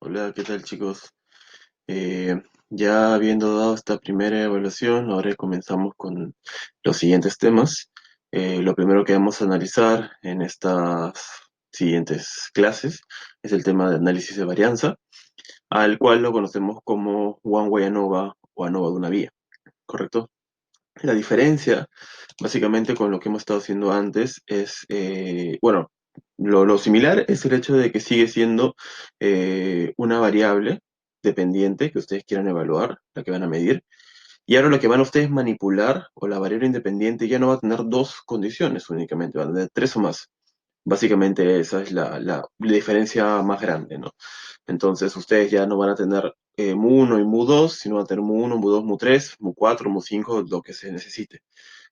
Hola, ¿qué tal chicos? Eh, ya habiendo dado esta primera evaluación, ahora comenzamos con los siguientes temas. Lo primero que vamos a analizar en estas siguientes clases es el tema de análisis de varianza, al cual lo conocemos como One Way ANOVA o ANOVA de una vía, ¿correcto? La diferencia, básicamente, con lo que hemos estado haciendo antes es, bueno, lo similar es el hecho de que sigue siendo una variable dependiente que ustedes quieran evaluar, la que van a medir, y ahora lo que van a ustedes manipular, o la variable independiente, ya no va a tener dos condiciones únicamente, va a tener tres o más. Básicamente esa es la diferencia más grande, ¿no? Entonces ustedes ya no van a tener mu1 y mu2, sino van a tener mu1, mu2, mu3, mu4, mu5, lo que se necesite.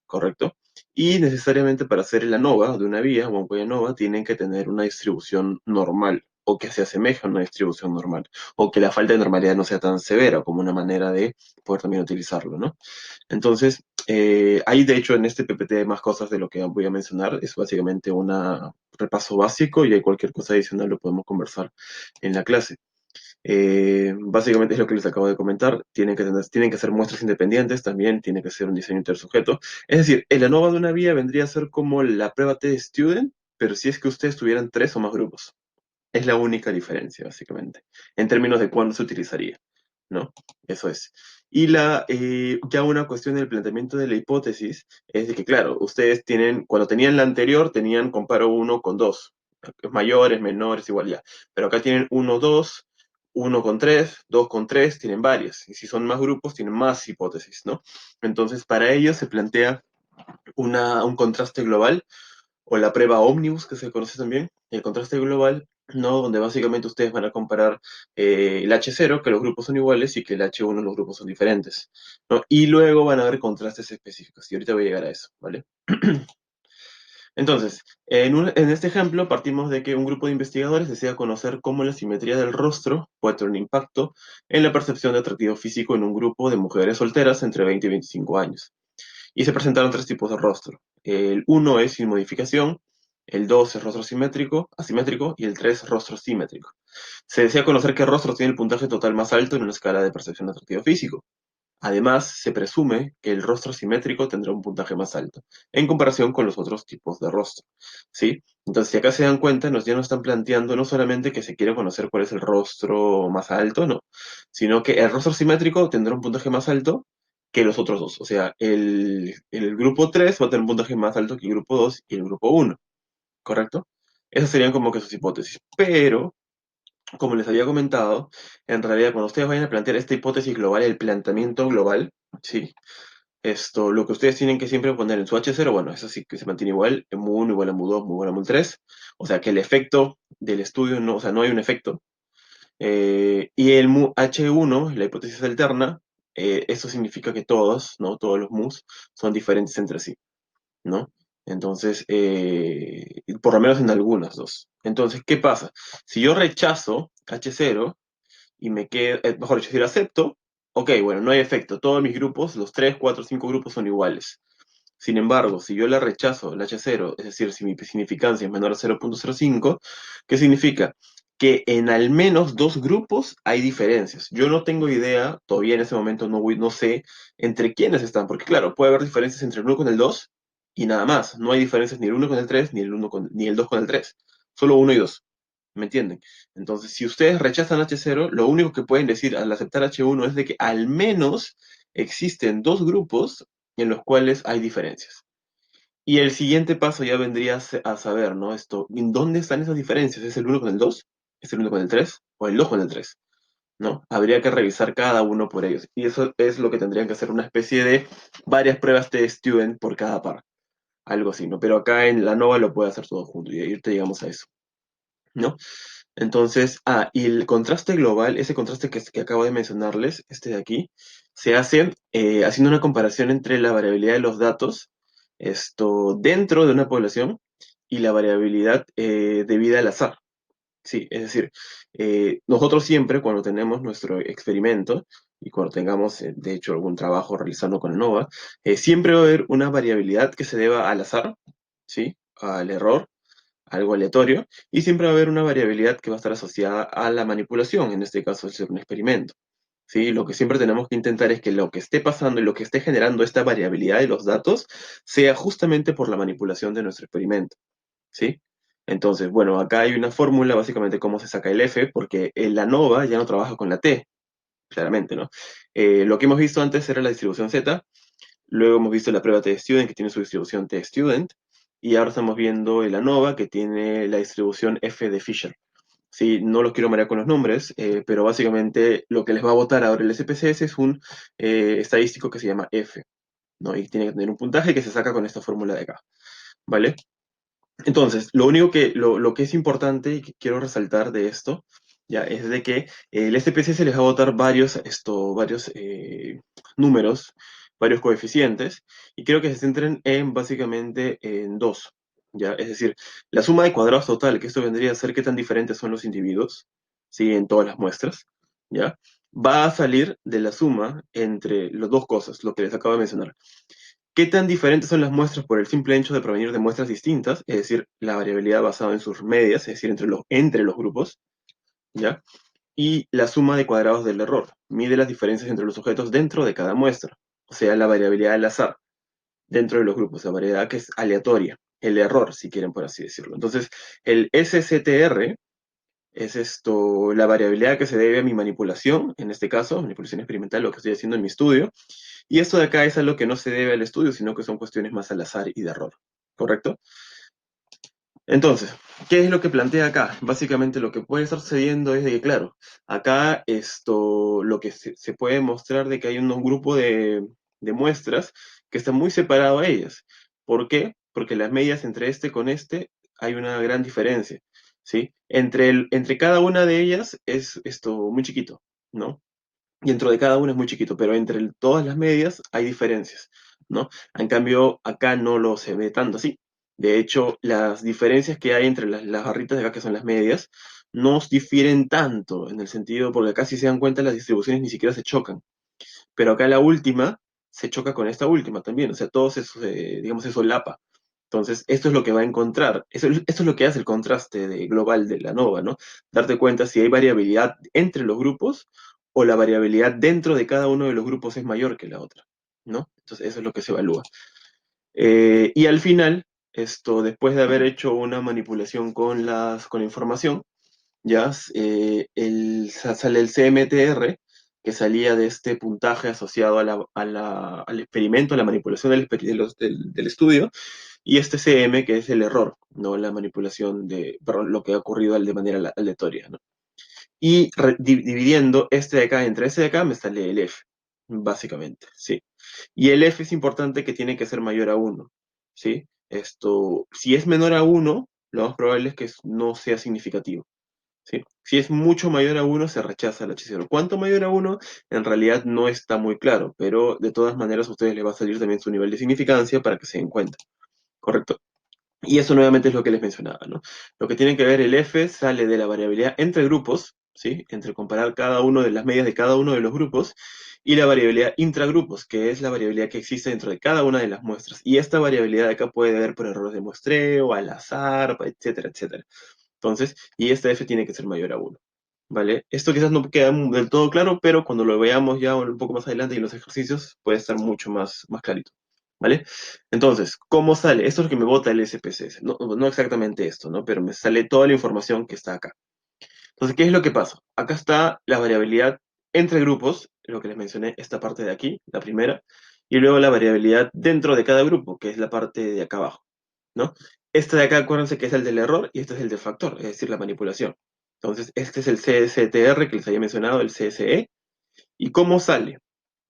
¿Correcto? Y necesariamente para hacer la ANOVA de una vía, o un ANOVA, tienen que tener una distribución normal, o que se asemeje a una distribución normal, o que la falta de normalidad no sea tan severa como una manera de poder también utilizarlo, ¿no? Entonces, hay de hecho en este PPT más cosas de lo que voy a mencionar, es básicamente un repaso básico y hay cualquier cosa adicional lo podemos conversar en la clase. Básicamente es lo que les acabo de comentar. Tienen que ser muestras independientes, también tiene que ser un diseño intersujeto. Es decir, el ANOVA de una vía vendría a ser como la prueba T-Student, pero si es que ustedes tuvieran tres o más grupos. Es la única diferencia, básicamente, en términos de cuándo se utilizaría, ¿no? Eso es. Y ya una cuestión del planteamiento de la hipótesis es de que, claro, ustedes tienen, cuando tenían la anterior, tenían comparo uno con 2 mayores, menores, igual ya. Pero acá tienen uno 2 uno con 3 2 con 3 tienen varias. Y si son más grupos, tienen más hipótesis, ¿no? Entonces, para ello se plantea un contraste global o la prueba ómnibus, que se conoce también, el contraste global, ¿no? Donde básicamente ustedes van a comparar el H0, que los grupos son iguales, y que el H1 los grupos son diferentes, ¿no? Y luego van a haber contrastes específicos, y ahorita voy a llegar a eso, ¿vale? Entonces, en este ejemplo partimos de que un grupo de investigadores desea conocer cómo la simetría del rostro puede tener un impacto en la percepción de atractivo físico en un grupo de mujeres solteras entre 20 y 25 años. Y se presentaron tres tipos de rostro. El uno es sin modificación, el 2 es rostro asimétrico y el 3 rostro simétrico. Se desea conocer qué rostro tiene el puntaje total más alto en una escala de percepción de atractivo físico. Además, se presume que el rostro simétrico tendrá un puntaje más alto, en comparación con los otros tipos de rostro. ¿Sí? Entonces, si acá se dan cuenta, ya nos están planteando no solamente que se quiere conocer cuál es el rostro más alto, no, sino que el rostro simétrico tendrá un puntaje más alto que los otros dos. O sea, el grupo 3 va a tener un puntaje más alto que el grupo 2 y el grupo uno, ¿correcto? Esas serían como que sus hipótesis. Pero como les había comentado, en realidad cuando ustedes vayan a plantear esta hipótesis global, el planteamiento global, ¿sí? Lo que ustedes tienen que siempre poner en su H0, bueno, eso sí que se mantiene igual, mu1 igual a mu2, mu igual a mu3, o sea que el efecto del estudio, no, o sea, no hay un efecto. Y el mu H1, la hipótesis alterna, eso significa que todos, ¿no? Todos los mus son diferentes entre sí, ¿no? Entonces, por lo menos en algunas dos. Entonces, ¿qué pasa? Si yo rechazo H0 y me quedo, mejor dicho, si lo acepto, ok, bueno, no hay efecto. Todos mis grupos, los 3 4 5 grupos son iguales. Sin embargo, si yo la rechazo, el H0, es decir, si mi significancia es menor a 0,05, ¿qué significa? Que en al menos dos grupos hay diferencias. Yo no tengo idea, todavía en ese momento no sé entre quiénes están, porque claro, puede haber diferencias entre el 1 con el 2 y nada más. No hay diferencias ni el 1 con el 3 ni el 2 con el 3. Solo uno y 2. ¿Me entienden? Entonces, si ustedes rechazan H0, lo único que pueden decir al aceptar H1 es de que al menos existen dos grupos en los cuales hay diferencias. Y el siguiente paso ya vendría a saber, ¿no? ¿En dónde están esas diferencias? ¿Es el uno con el 2? ¿Es el uno con el 3? ¿O el 2 con el 3? ¿No? Habría que revisar cada uno por ellos. Y eso es lo que tendrían que hacer una especie de varias pruebas de student por cada par. Algo así, ¿no? Pero acá en la NOVA lo puede hacer todo junto y ahorita llegamos a eso, ¿no? Entonces, y el contraste global, ese contraste que acabo de mencionarles, este de aquí, se hace haciendo una comparación entre la variabilidad de los datos dentro de una población y la variabilidad debida al azar. Sí, es decir, nosotros siempre cuando tenemos nuestro experimento y cuando tengamos, de hecho, algún trabajo realizando con ANOVA, siempre va a haber una variabilidad que se deba al azar, ¿sí? Al error algo aleatorio, y siempre va a haber una variabilidad que va a estar asociada a la manipulación, en este caso, es un experimento. ¿Sí? Lo que siempre tenemos que intentar es que lo que esté pasando y lo que esté generando esta variabilidad de los datos sea justamente por la manipulación de nuestro experimento. ¿Sí? Entonces, bueno, acá hay una fórmula, básicamente, cómo se saca el F, porque el ANOVA ya no trabaja con la T, claramente, ¿no? Lo que hemos visto antes era la distribución Z, luego hemos visto la prueba T-Student, que tiene su distribución T-Student, y ahora estamos viendo el ANOVA, que tiene la distribución F de Fisher. Sí, no los quiero marear con los nombres, pero básicamente lo que les va a votar ahora el SPSS es un estadístico que se llama F, ¿no? Y tiene que tener un puntaje que se saca con esta fórmula de acá, ¿vale? Entonces, lo que es importante y que quiero resaltar de esto, ya, es de que el SPSS les va a votar varios números, varios coeficientes, y quiero que se centren en básicamente en dos, ya, es decir, la suma de cuadrados total, que esto vendría a ser qué tan diferentes son los individuos, sí, en todas las muestras, ya, va a salir de la suma entre las dos cosas, lo que les acabo de mencionar. ¿Qué tan diferentes son las muestras por el simple hecho de provenir de muestras distintas? Es decir, la variabilidad basada en sus medias, es decir, entre los grupos, ¿ya? Y la suma de cuadrados del error. Mide las diferencias entre los objetos dentro de cada muestra. O sea, la variabilidad del azar dentro de los grupos, la variedad que es aleatoria. El error, si quieren por así decirlo. Entonces, el SCTR es la variabilidad que se debe a mi manipulación, en este caso, manipulación experimental, lo que estoy haciendo en mi estudio, y esto de acá es algo que no se debe al estudio, sino que son cuestiones más al azar y de error, ¿correcto? Entonces, ¿qué es lo que plantea acá? Básicamente lo que puede estar sucediendo es de que, claro, acá lo que se puede mostrar de que hay un grupo de muestras que están muy separado a ellas. ¿Por qué? Porque las medias entre este con este hay una gran diferencia, ¿sí? Entre cada una de ellas es esto muy chiquito, ¿no? Y dentro de cada una es muy chiquito, pero entre todas las medias hay diferencias, ¿no? En cambio, acá no lo se ve tanto así. De hecho, las diferencias que hay entre las barritas de acá, que son las medias, no difieren tanto, en el sentido, porque acá si se dan cuenta las distribuciones ni siquiera se chocan. Pero acá la última se choca con esta última también, o sea, todo se, digamos, se solapa. Entonces, esto es lo que va a encontrar, esto es lo que hace el contraste global de la NOVA, ¿no? Darte cuenta si hay variabilidad entre los grupos o la variabilidad dentro de cada uno de los grupos es mayor que la otra, ¿no? Entonces, eso es lo que se evalúa. Y al final, después de haber hecho una manipulación con la información, ya sale el CMTR, que salía de este puntaje asociado al experimento, a la manipulación del estudio, y este CM, que es el error, no la manipulación perdón, lo que ha ocurrido de manera aleatoria, ¿no? Y dividiendo este de acá entre este de acá, me sale el F, básicamente, ¿sí? Y el F es importante que tiene que ser mayor a uno, ¿sí? Si es menor a uno, lo más probable es que no sea significativo. ¿Sí? Si es mucho mayor a uno, se rechaza el hechicero. ¿Cuánto mayor a uno? En realidad no está muy claro, pero de todas maneras a ustedes les va a salir también su nivel de significancia para que se den cuenta, ¿correcto? Y eso nuevamente es lo que les mencionaba, ¿no? Lo que tiene que ver el F sale de la variabilidad entre grupos, ¿sí? Entre comparar cada uno de las medias de cada uno de los grupos, y la variabilidad intragrupos, que es la variabilidad que existe dentro de cada una de las muestras. Y esta variabilidad de acá puede haber por errores de muestreo, al azar, etcétera, etcétera. Entonces, y este F tiene que ser mayor a uno. ¿Vale? Esto quizás no queda del todo claro, pero cuando lo veamos ya un poco más adelante y en los ejercicios puede estar mucho más clarito. ¿Vale? Entonces, ¿cómo sale? Esto es lo que me bota el SPSS. No, no exactamente esto, ¿no? Pero me sale toda la información que está acá. Entonces, ¿qué es lo que pasa? Acá está la variabilidad entre grupos, lo que les mencioné, esta parte de aquí, la primera, y luego la variabilidad dentro de cada grupo, que es la parte de acá abajo, ¿no? Este de acá, acuérdense que es el del error y este es el del factor, es decir, la manipulación. Entonces, este es el CSTR que les había mencionado, el CSE. ¿Y cómo sale?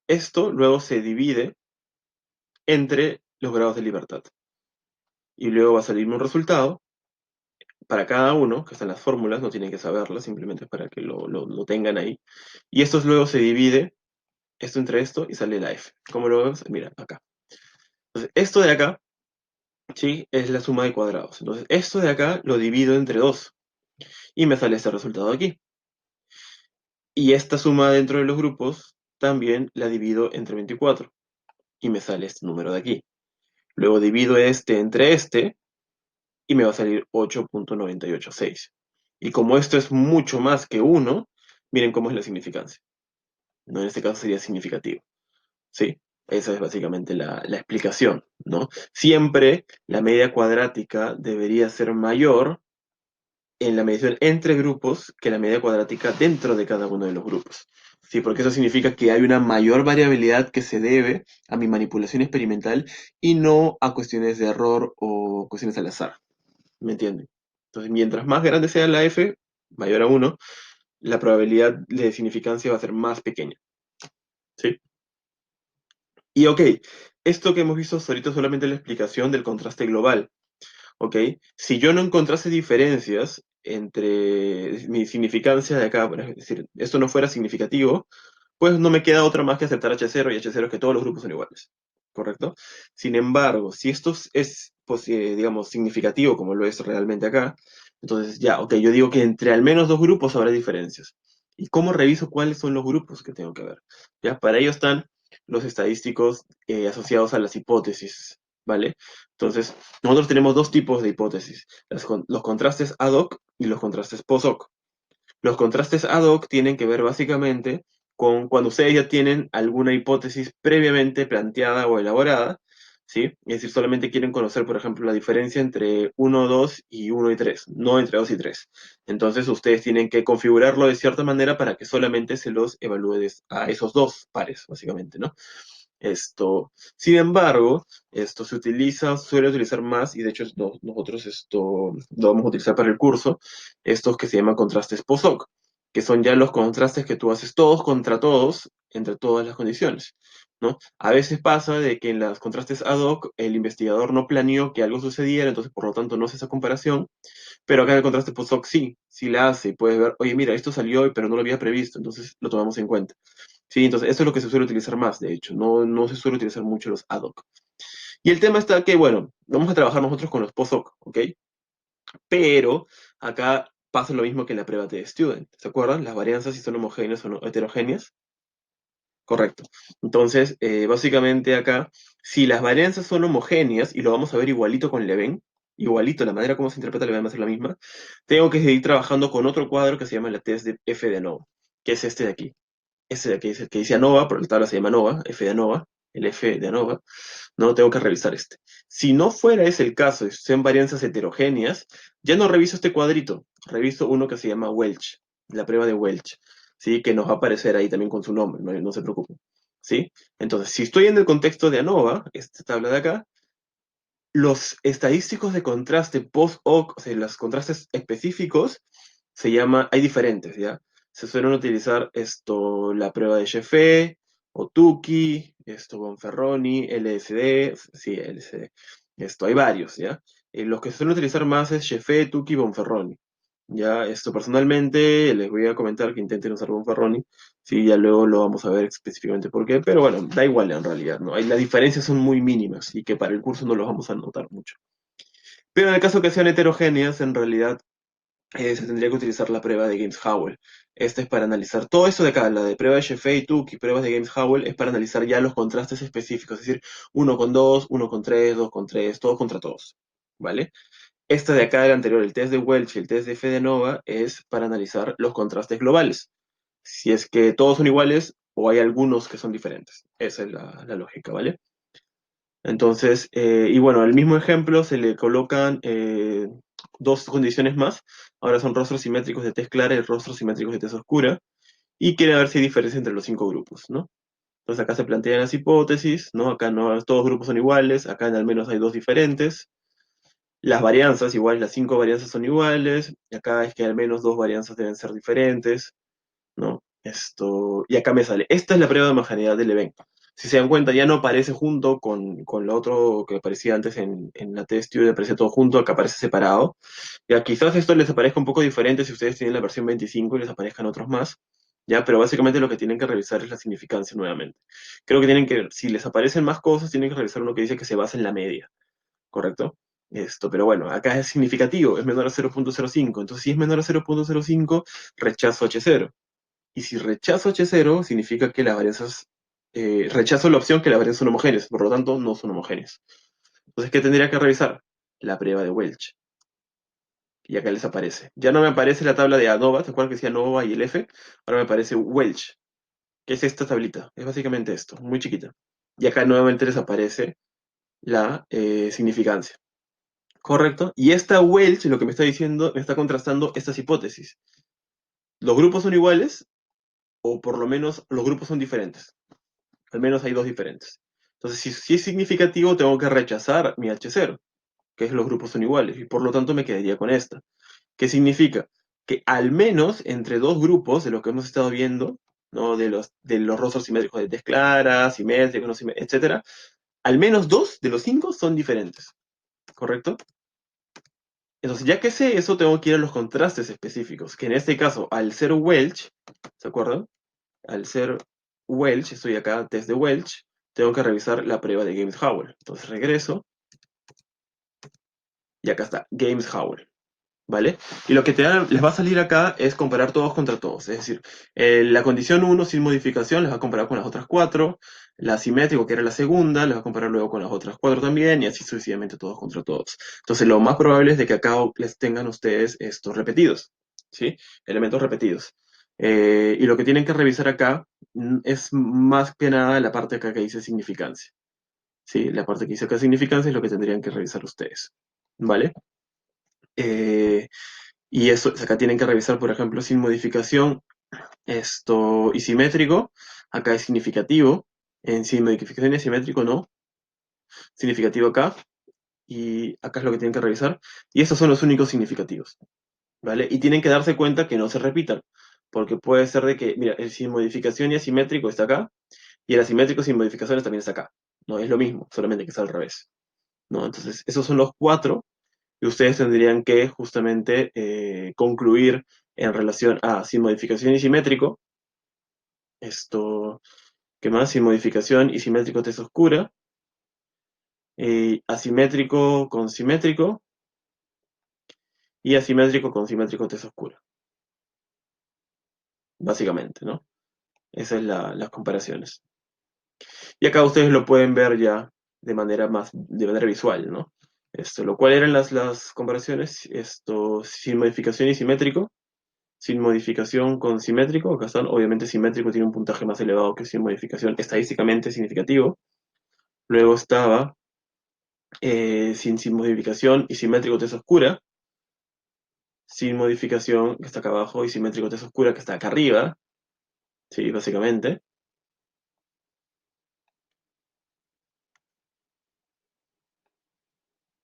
Esto luego se divide entre los grados de libertad. Y luego va a salirme un resultado para cada uno, que están las fórmulas, no tienen que saberlas, simplemente para que lo tengan ahí. Y esto luego se divide, esto entre esto, y sale la F. ¿Cómo lo vemos? Mira, acá. Entonces, esto de acá, ¿sí? Es la suma de cuadrados. Entonces, esto de acá lo divido entre 2 y me sale este resultado aquí. Y esta suma dentro de los grupos también la divido entre 24 y me sale este número de aquí. Luego divido este entre este y me va a salir 8,986. Y como esto es mucho más que 1, miren cómo es la significancia. ¿No? En este caso sería significativo. ¿Sí? Esa es básicamente la explicación, ¿no? Siempre la media cuadrática debería ser mayor en la medición entre grupos que la media cuadrática dentro de cada uno de los grupos. ¿Sí? Porque eso significa que hay una mayor variabilidad que se debe a mi manipulación experimental y no a cuestiones de error o cuestiones al azar. ¿Me entienden? Entonces, mientras más grande sea la f, mayor a 1, la probabilidad de significancia va a ser más pequeña. ¿Sí? Y ok, esto que hemos visto hasta ahorita es solamente la explicación del contraste global. ¿Ok? Si yo no encontrase diferencias entre mi significancia de acá, es decir, esto no fuera significativo, pues no me queda otra más que aceptar H0 y H0 es que todos los grupos son iguales. ¿Correcto? Sin embargo, si esto es, pues, digamos, significativo, como lo es realmente acá, entonces ya, ok, yo digo que entre al menos dos grupos habrá diferencias. ¿Y cómo reviso cuáles son los grupos que tengo que ver? Ya, para ello están los estadísticos asociados a las hipótesis, ¿vale? Entonces, nosotros tenemos dos tipos de hipótesis, los contrastes ad hoc y los contrastes post hoc. Los contrastes ad hoc tienen que ver básicamente con cuando ustedes ya tienen alguna hipótesis previamente planteada o elaborada, ¿sí? Es decir, solamente quieren conocer, por ejemplo, la diferencia entre uno, 2 y uno y 3, no entre 2 y 3. Entonces, ustedes tienen que configurarlo de cierta manera para que solamente se los evalúe a esos dos pares, básicamente, ¿no? Sin embargo, esto suele utilizar más, y de hecho nosotros esto lo vamos a utilizar para el curso, estos que se llaman contrastes post-hoc, que son ya los contrastes que tú haces todos contra todos, entre todas las condiciones, ¿no? A veces pasa de que en los contrastes ad hoc el investigador no planeó que algo sucediera, entonces por lo tanto no hace esa comparación, pero acá en el contraste post-hoc sí la hace, y puedes ver, oye, mira, esto salió, pero no lo había previsto, entonces lo tomamos en cuenta. Sí, entonces eso es lo que se suele utilizar más, de hecho, no se suele utilizar mucho los ad hoc. Y el tema está que, bueno, vamos a trabajar nosotros con los post hoc, ¿ok? Pero acá pasa lo mismo que en la prueba de student, ¿se acuerdan? Las varianzas si son homogéneas o no, heterogéneas. Correcto. Entonces, básicamente acá, si las varianzas son homogéneas, y lo vamos a ver igualito con Leven, igualito, la manera como se interpreta Leven va a ser la misma, tengo que seguir trabajando con otro cuadro que se llama la test de F de ANOVA, que es este de aquí. Este de aquí es el que dice ANOVA, pero la tabla se llama ANOVA, F de ANOVA, el F de ANOVA. No tengo que revisar este. Si no fuera ese el caso, y sean varianzas heterogéneas, ya no reviso este cuadrito, reviso uno que se llama Welch, la prueba de Welch, ¿sí? Que nos va a aparecer ahí también con su nombre, no se preocupen. ¿Sí? Entonces, si estoy en el contexto de ANOVA, esta tabla de acá, los estadísticos de contraste post-hoc, o sea, los contrastes específicos, hay diferentes, ¿ya? Se suelen utilizar la prueba de Jeffé, o Tukey, Bonferroni, LSD, sí, LSD. Hay varios, ¿ya? Los que se suelen utilizar más es Jeffé, Tukey, Bonferroni. Ya, personalmente les voy a comentar que intenten usar Bonferroni, sí, ya luego lo vamos a ver específicamente por qué, pero bueno, da igual en realidad, ¿no? Las diferencias son muy mínimas y que para el curso no los vamos a notar mucho. Pero en el caso que sean heterogéneas, en realidad se tendría que utilizar la prueba de James-Howell. Esta es para analizar todo eso de acá, la de prueba de Jeffrey, Tukey, pruebas de James-Howell, es para analizar ya los contrastes específicos, es decir, uno con 2, uno con 3, 2 con 3, todos contra todos, ¿vale? Esta de acá, el anterior, el test de Welch y el test de Fedenova, es para analizar los contrastes globales. Si es que todos son iguales o hay algunos que son diferentes. Esa es la lógica, ¿vale? Entonces, y bueno, al mismo ejemplo se le colocan dos condiciones más. Ahora son rostros simétricos de tez clara y rostros simétricos de tez oscura. Y quiere ver si hay diferencia entre los cinco grupos, ¿no? Entonces acá se plantean las hipótesis, ¿no? Acá no todos los grupos son iguales, acá al menos hay dos diferentes. Las varianzas, igual las cinco varianzas son iguales, y acá es que al menos dos varianzas deben ser diferentes, ¿no? Y acá me sale. Esta es la prueba de homogeneidad del evento. Si se dan cuenta, ya no aparece junto con lo otro que aparecía antes en la test tube, aparece todo junto, acá aparece separado. Ya quizás esto les aparezca un poco diferente si ustedes tienen la versión 25 y les aparezcan otros más, ya, pero básicamente lo que tienen que revisar es la significancia nuevamente. Creo que si les aparecen más cosas, tienen que revisar uno que dice que se basa en la media, ¿correcto? Pero bueno, acá es significativo, es menor a 0,05. Entonces, si es menor a 0,05, rechazo H0. Y si rechazo H0, significa que las varianzas, rechazo la opción que las varianzas son homogéneas, por lo tanto, no son homogéneas. Entonces, ¿qué tendría que revisar? La prueba de Welch. y acá les aparece. Ya no me aparece la tabla de ANOVA, ¿se acuerdan que decía ANOVA y el F? Ahora me aparece Welch, que es esta tablita, es básicamente esto, muy chiquita. Y acá nuevamente les aparece la significancia. ¿Correcto? Y esta Welch lo que me está diciendo, me está contrastando estas hipótesis. Los grupos son iguales, o por lo menos los grupos son diferentes. Al menos hay dos diferentes. Entonces, si es significativo, tengo que rechazar mi H0, que es los grupos son iguales, y por lo tanto me quedaría con esta. ¿Qué significa? Que al menos entre dos grupos de lo que hemos estado viendo, ¿no? De los rostros simétricos de tez clara, simétricos, no etcétera, al menos dos de los cinco son diferentes, ¿correcto? Entonces, ya que sé eso, tengo que ir a los contrastes específicos, que en este caso, al ser Welch, ¿se acuerdan? Al ser Welch, estoy acá, test de Welch, tengo que revisar la prueba de Games-Howell. Entonces regreso, y acá está, Games-Howell. ¿Vale? Y lo que les va a salir acá es comparar todos contra todos. Es decir, la condición uno sin modificación les va a comparar con las otras cuatro. La simétrico, que era la segunda, les va a comparar luego con las otras cuatro también, y así sucesivamente todos contra todos. Entonces, lo más probable es de que acá les tengan ustedes estos repetidos, ¿sí? Elementos repetidos. Y lo que tienen que revisar acá es más que nada la parte acá que dice significancia. ¿Sí? La parte que dice acá significancia es lo que tendrían que revisar ustedes. ¿Vale? Eh, y eso, acá tienen que revisar, por ejemplo, sin modificación, esto y simétrico. Acá es significativo. En sin modificación y simétrico no. Significativo acá. Y acá es lo que tienen que revisar. Y estos son los únicos significativos. ¿Vale? Y tienen que darse cuenta que no se repitan. Porque puede ser de que, mira, el sin modificación y asimétrico está acá. Y el asimétrico sin modificaciones también está acá. No es lo mismo, solamente que es al revés. ¿No? Entonces, esos son los cuatro y ustedes tendrían que justamente concluir en relación a sin modificación y simétrico, esto, ¿qué más? Sin modificación y simétrico tez oscura, asimétrico con simétrico y asimétrico con simétrico tez oscura, básicamente, ¿no? Esas son las comparaciones. Y acá ustedes lo pueden ver ya de manera visual, ¿no? Lo cual eran las comparaciones, sin modificación y simétrico, sin modificación con simétrico, acá están, obviamente simétrico tiene un puntaje más elevado que sin modificación, estadísticamente significativo. Luego estaba sin modificación y simétrico tez oscura, sin modificación que está acá abajo y simétrico tez oscura que está acá arriba, sí, básicamente.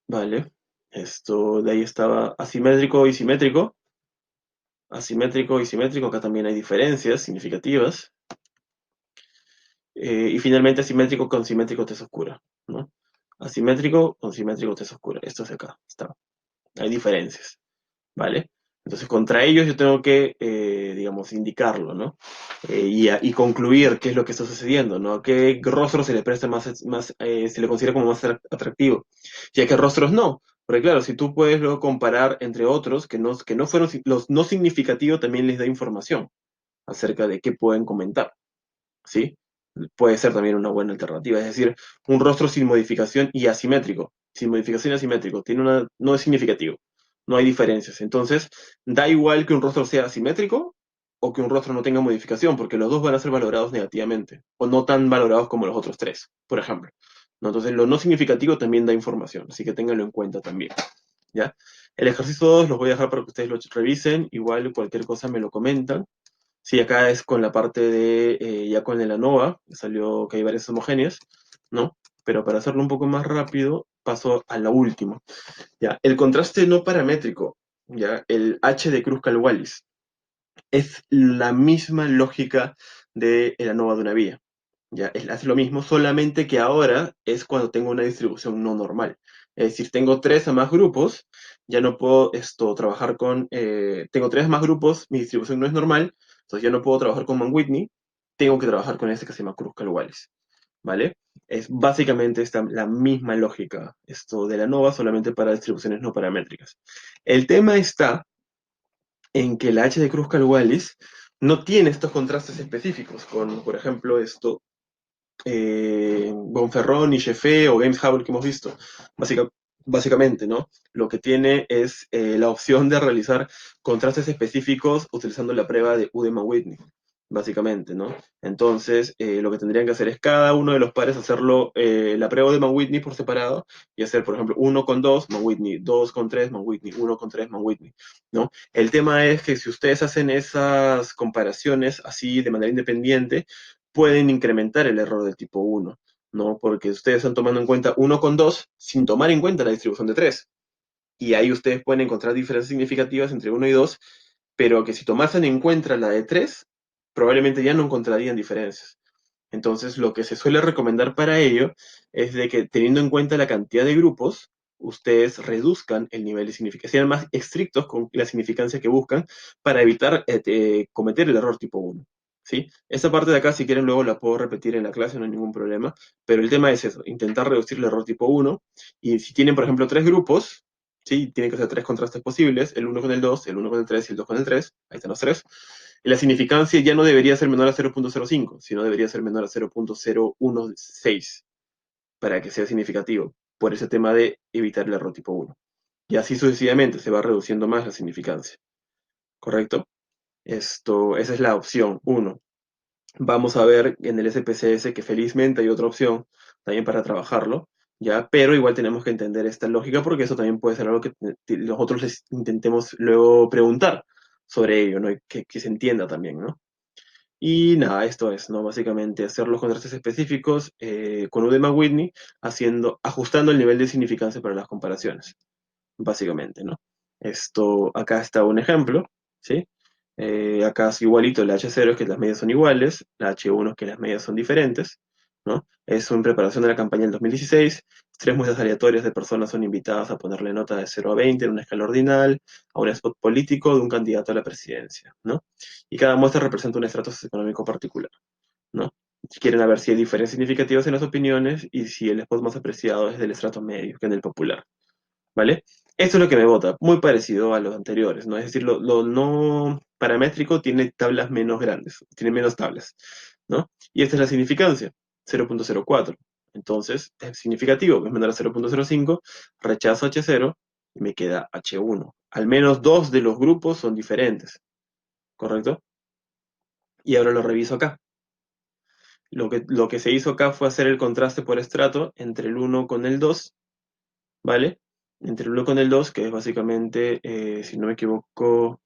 Vale. De ahí estaba asimétrico y simétrico, acá también hay diferencias significativas. Y finalmente asimétrico con simétrico tez oscura, ¿no? Asimétrico con simétrico tez oscura. Esto es acá, está. Hay diferencias, ¿vale? Entonces, contra ellos yo tengo que, digamos, indicarlo, ¿no? Y concluir qué es lo que está sucediendo, ¿no? ¿A qué rostro se le presta se le considera como más atractivo? Y a qué rostros no. Porque claro, si tú puedes luego comparar entre otros que no fueron, los no significativos también les da información acerca de qué pueden comentar, ¿sí? Puede ser también una buena alternativa. Es decir, un rostro sin modificación y asimétrico. Sin modificación y asimétrico. No es significativo. No hay diferencias. Entonces, da igual que un rostro sea asimétrico o que un rostro no tenga modificación, porque los dos van a ser valorados negativamente. O no tan valorados como los otros tres, por ejemplo. ¿No? Entonces, lo no significativo también da información. Así que ténganlo en cuenta también. ¿Ya? El ejercicio 2 los voy a dejar para que ustedes lo revisen. Igual cualquier cosa me lo comentan. Sí, acá es con la parte ya con el ANOVA, salió que hay varias homogéneas, ¿no? Pero para hacerlo un poco más rápido, paso a la última. Ya, el contraste no paramétrico, ya, el H de Kruskal-Wallis, es la misma lógica de el ANOVA de una vía. Ya, hace lo mismo, solamente que ahora es cuando tengo una distribución no normal. Es decir, tengo tres o más grupos, ya no puedo trabajar tengo tres más grupos, mi distribución no es normal, entonces ya no puedo trabajar con Mann-Whitney, tengo que trabajar con este que se llama Kruskal-Wallis, ¿vale? Es básicamente la misma lógica, esto de la NOVA, solamente para distribuciones no paramétricas. El tema está en que la H de Kruskal-Wallis no tiene estos contrastes específicos con, por ejemplo, Bonferrón y Jeffé o Games Howell que hemos visto. Básicamente, básicamente, ¿no? Lo que tiene es la opción de realizar contrastes específicos utilizando la prueba de Udeman-Whitney, básicamente, ¿no? Entonces, lo que tendrían que hacer es cada uno de los pares hacerlo la prueba de Mann-Whitney por separado y hacer, por ejemplo, uno con 2 Mann-Whitney, 2 con 3 Mann-Whitney, uno con 3 Mann-Whitney, ¿no? El tema es que si ustedes hacen esas comparaciones así de manera independiente, pueden incrementar el error del tipo uno, ¿no? Porque ustedes están tomando en cuenta uno con 2 sin tomar en cuenta la distribución de 3. Y ahí ustedes pueden encontrar diferencias significativas entre uno y 2, pero que si tomasen en cuenta la de 3, probablemente ya no encontrarían diferencias. Entonces, lo que se suele recomendar para ello es de que, teniendo en cuenta la cantidad de grupos, ustedes reduzcan el nivel de significancia, sean más estrictos con la significancia que buscan para evitar cometer el error tipo uno. ¿Sí? Esta parte de acá, si quieren, luego la puedo repetir en la clase, no hay ningún problema, pero el tema es eso, intentar reducir el error tipo uno, y si tienen, por ejemplo, tres grupos, ¿sí? Tienen que ser tres contrastes posibles, el uno con el 2, el uno con el 3 y el 2 con el 3, ahí están los tres. La significancia ya no debería ser menor a 0.05, sino debería ser menor a 0.016 para que sea significativo, por ese tema de evitar el error tipo uno. Y así sucesivamente se va reduciendo más la significancia, ¿correcto? Esa es la opción uno. Vamos a ver en el SPSS que felizmente hay otra opción también para trabajarlo, ¿ya? Pero igual tenemos que entender esta lógica porque eso también puede ser algo que nosotros les intentemos luego preguntar sobre ello, ¿no? Y que se entienda también, ¿no? Y nada, esto es, ¿no? Básicamente hacer los contrastes específicos con Udema Whitney, ajustando el nivel de significancia para las comparaciones, básicamente, ¿no? Acá está un ejemplo, ¿sí? Acá es igualito, el H0 es que las medias son iguales, la H1 es que las medias son diferentes, ¿no? Es en preparación de la campaña del 2016, tres muestras aleatorias de personas son invitadas a ponerle nota de 0 a 20 en una escala ordinal a un spot político de un candidato a la presidencia, ¿no? Y cada muestra representa un estrato socioeconómico particular, ¿no? Quieren ver si hay diferencias significativas en las opiniones y si el spot más apreciado es del estrato medio que en el popular. ¿Vale? Esto es lo que me vota, muy parecido a los anteriores, ¿no? Es decir, lo no paramétrico tiene tablas menos grandes, tiene menos tablas, ¿no? Y esta es la significancia, 0.04. Entonces, es significativo, es menor a 0.05, rechazo H0 y me queda H1. Al menos dos de los grupos son diferentes, ¿correcto? Y ahora lo reviso acá. Lo que se hizo acá fue hacer el contraste por estrato entre el uno con el 2, ¿vale? Entre el uno con el 2 que es básicamente, si no me equivoco,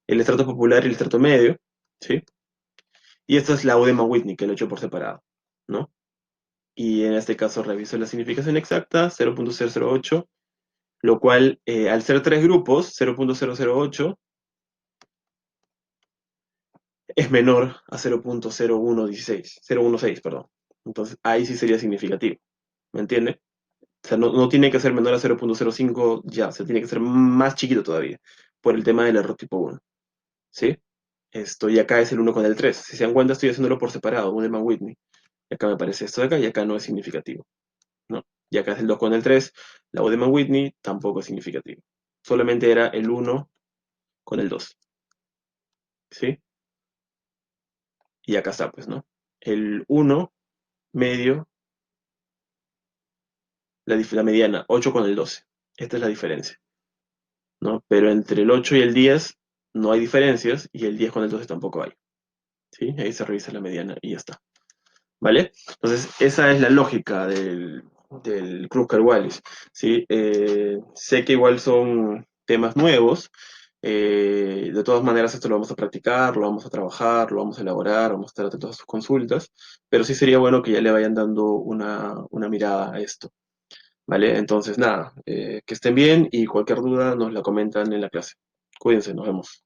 el estrato popular y el estrato medio, ¿sí? Y esta es la Udema Whitney, que lo he hecho por separado, ¿no? Y en este caso reviso la significación exacta, 0.008, lo cual, al ser tres grupos, 0.008 es menor a 0.0116, perdón. Entonces, ahí sí sería significativo, ¿me entiende? O sea, no tiene que ser menor a 0.05 ya, se tiene que ser más chiquito todavía, por el tema del error tipo uno, ¿sí? Y acá es el uno con el 3. Si se dan cuenta, estoy haciéndolo por separado, un Eman Whitney. Y acá me aparece esto de acá y acá no es significativo, ¿no? Y acá es el 2 con el 3. La O de Eman Whitney tampoco es significativo. Solamente era el uno con el 2, ¿sí? Y acá está, pues, ¿no? El uno medio, la mediana, 8 con el 12. Esta es la diferencia, ¿no? Pero entre el 8 y el 10 no hay diferencias y el 10 con el 12 tampoco hay, ¿sí? Ahí se revisa la mediana y ya está. ¿Vale? Entonces, esa es la lógica del Kruskal-Wallis, ¿sí? Sé que igual son temas nuevos, de todas maneras esto lo vamos a practicar, lo vamos a trabajar, lo vamos a elaborar, vamos a estar atentos a sus consultas, pero sí sería bueno que ya le vayan dando una mirada a esto, ¿vale? Entonces, nada, que estén bien y cualquier duda nos la comentan en la clase. Cuídense, nos vemos.